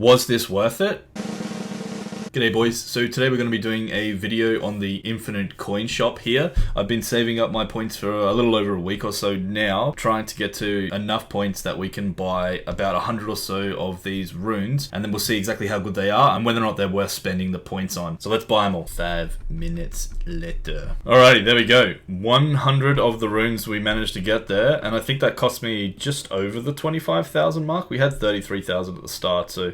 Was this worth it? G'day boys, so today we're going to be doing a video on the infinite coin shop here. I've been saving up my points for a little over a week or so now, trying to get to enough points that we can buy about 100 or so of these runes, and then we'll see exactly how good they are and whether or not they're worth spending the points on. So let's buy them all. 5 minutes later. Alrighty, there we go. 100 of the runes we managed to get there, and I think that cost me just over the 25,000 mark. We had 33,000 at the start, so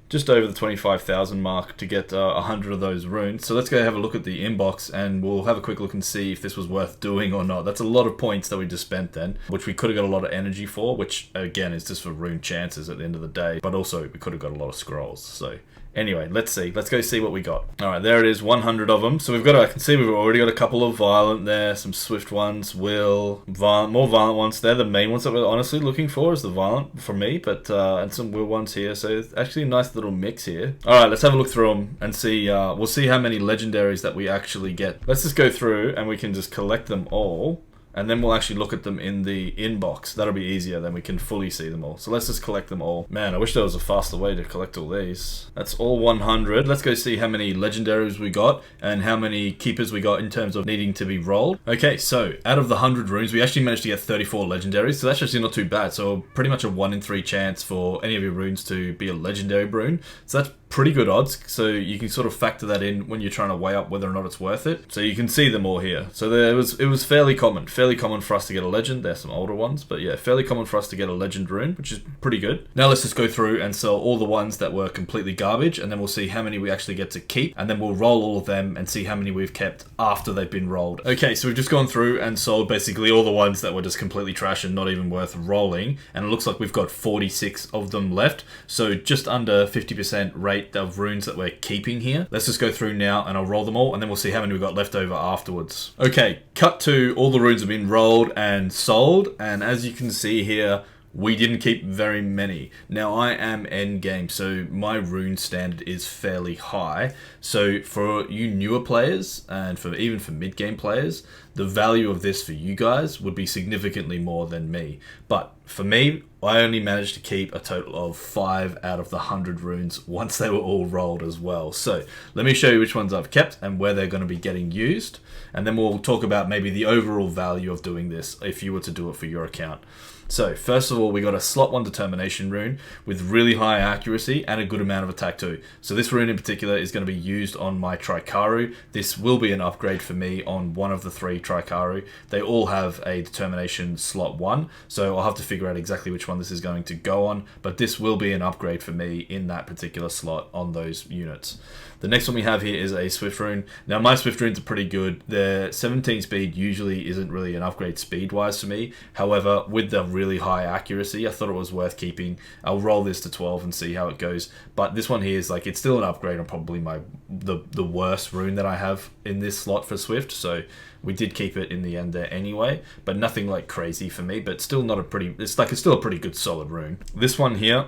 just over the 25,000 mark to get 100 of those runes. So let's go have a look at the inbox and we'll have a quick look and see if this was worth doing or not. That's a lot of points that we just spent then, which we could have got a lot of energy for, which again is just for rune chances at the end of the day, but also we could have got a lot of scrolls. So anyway, let's see. Let's go see what we got. Alright, there it is, 100 of them. So we've got, I can see we've already got a couple of violent there, some swift ones, will, violent, more violent ones. They're the main ones that we're honestly looking for, is the violent for me, but and some will ones here. So it's actually a nice little mix here. Alright, let's have a look through them and see, we'll see how many legendaries that we actually get. Let's just go through and we can just collect them all. And then we'll actually look at them in the inbox. That'll be easier, then we can fully see them all. So let's just collect them all. Man, I wish there was a faster way to collect all these. That's all 100. Let's go see how many legendaries we got and how many keepers we got in terms of needing to be rolled. Okay, so out of the 100 runes, we actually managed to get 34 legendaries. So that's actually not too bad. So pretty much a 1 in 3 chance for any of your runes to be a legendary rune. So that's pretty good odds, so you can sort of factor that in when you're trying to weigh up whether or not it's worth it. So you can see them all here. So it was fairly common for us to get a legend. There's some older ones, but yeah, fairly common for us to get a legend rune, which is pretty good. Now let's just go through and sell all the ones that were completely garbage, and then we'll see how many we actually get to keep, and then we'll roll all of them and see how many we've kept after they've been rolled. Okay, so we've just gone through and sold basically all the ones that were just completely trash and not even worth rolling, and it looks like we've got 46 of them left, so just under 50% rate of runes that we're keeping here. Let's just go through now and I'll roll them all, and then we'll see how many we've got left over afterwards. Okay, cut to all the runes have been rolled and sold, and as you can see here, we didn't keep very many. Now I am endgame, so my rune standard is fairly high. So for you newer players, and even for mid-game players, the value of this for you guys would be significantly more than me. But for me, I only managed to keep a total of 5 out of the 100 runes once they were all rolled as well. So let me show you which ones I've kept and where they're going to be getting used. And then we'll talk about maybe the overall value of doing this if you were to do it for your account. So first of all, we got a slot 1 determination rune with really high accuracy and a good amount of attack too. So this rune in particular is going to be used on my Trikaru. This will be an upgrade for me on one of the 3 Trikaru. They all have a determination slot 1, so I'll have to figure out exactly which one this is going to go on, but this will be an upgrade for me in that particular slot on those units. The next one we have here is a Swift rune. Now my Swift runes are pretty good. Their 17 speed usually isn't really an upgrade speed-wise for me. However, with the really high accuracy, I thought it was worth keeping. I'll roll this to 12 and see how it goes. But this one here is like, it's still an upgrade on probably the worst rune that I have in this slot for Swift. So we did keep it in the end there anyway, but nothing like crazy for me, but still not a pretty, it's still a pretty good solid rune. This one here,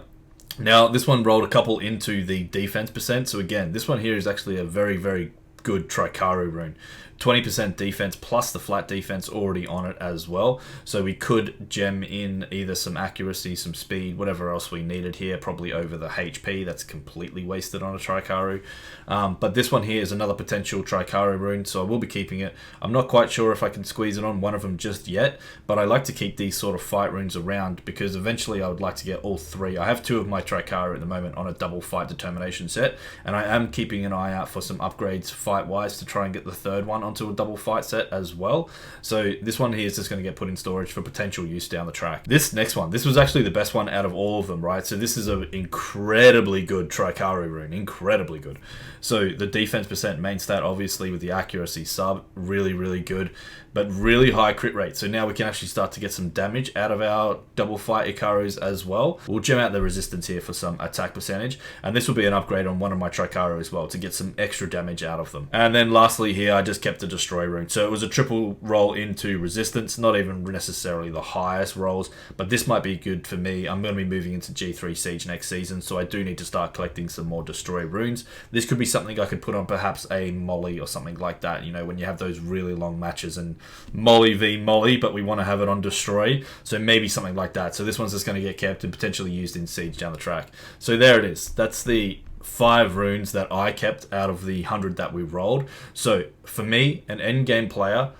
now this one rolled a couple into the defense percent. So again, this one here is actually a very, very good Trikaru rune. 20% defense plus the flat defense already on it as well. So we could gem in either some accuracy, some speed, whatever else we needed here, probably over the HP. That's completely wasted on a Trikaru. But this one here is another potential Trikaru rune, so I will be keeping it. I'm not quite sure if I can squeeze it on one of them just yet, but I like to keep these sort of fight runes around because eventually I would like to get all 3. I have 2 of my Trikaru at the moment on a double fight determination set, and I am keeping an eye out for some upgrades fight-wise to try and get the 3rd one onto a double fight set as well. So this one here is just going to get put in storage for potential use down the track. This next one, this was actually the best one out of all of them, right? So this is an incredibly good Trikaru rune, incredibly good. So the defense percent main stat, obviously with the accuracy sub, really, really good, but really high crit rate. So now we can actually start to get some damage out of our double fight Ikarus as well. We'll gem out the resistance here for some attack percentage, and this will be an upgrade on one of my Trikaru as well to get some extra damage out of them. And then lastly here, I just kept the destroy rune. So it was a triple roll into resistance, not even necessarily the highest rolls, but this might be good for me. I'm going to be moving into G3 Siege next season, so I do need to start collecting some more destroy runes. This could be something I could put on perhaps a molly or something like that, you know, when you have those really long matches and Molly v Molly, but we want to have it on Destroy. So maybe something like that. So this one's just going to get kept and potentially used in Siege down the track. So there it is. That's the 5 runes that I kept out of the 100 that we rolled. So for me, an endgame player,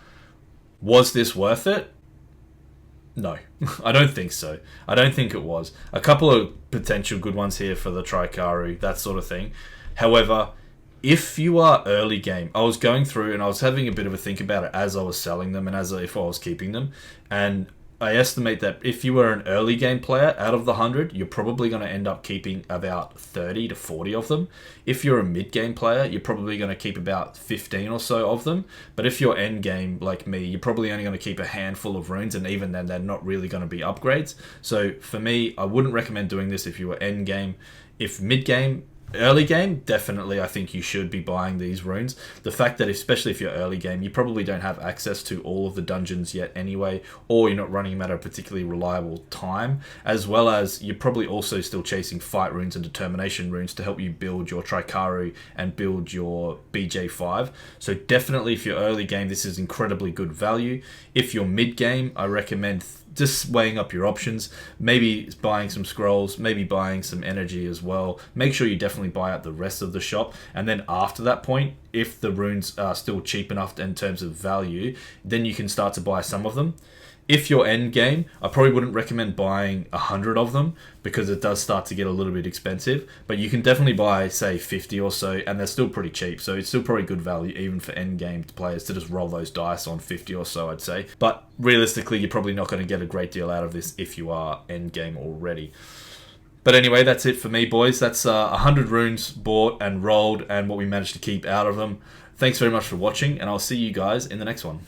was this worth it? No, I don't think so. I don't think it was. A couple of potential good ones here for the Trikaru, that sort of thing. However, if you are early game, I was going through and I was having a bit of a think about it as I was selling them and if I was keeping them. And I estimate that if you were an early game player, out of the 100, you're probably going to end up keeping about 30 to 40 of them. If you're a mid game player, you're probably going to keep about 15 or so of them. But if you're end game like me, you're probably only going to keep a handful of runes, and even then, they're not really going to be upgrades. So for me, I wouldn't recommend doing this if you were end game. If mid game, early game, definitely I think you should be buying these runes. The fact that especially if you're early game, you probably don't have access to all of the dungeons yet anyway, or you're not running them at a particularly reliable time, as well as you're probably also still chasing fight runes and determination runes to help you build your Trikaru and build your BJ5. So definitely if you're early game, this is incredibly good value. If you're mid game, I recommend just weighing up your options, maybe buying some scrolls, maybe buying some energy as well. Make sure you definitely buy out the rest of the shop, and then after that point, if the runes are still cheap enough in terms of value, then you can start to buy some of them. If you're end game, I probably wouldn't recommend buying 100 of them because it does start to get a little bit expensive, but you can definitely buy, say, 50 or so, and they're still pretty cheap, so it's still probably good value even for end game players to just roll those dice on 50 or so, I'd say. But realistically, you're probably not going to get a great deal out of this if you are end game already. But anyway, that's it for me, boys. That's 100 runes bought and rolled and what we managed to keep out of them. Thanks very much for watching, and I'll see you guys in the next one.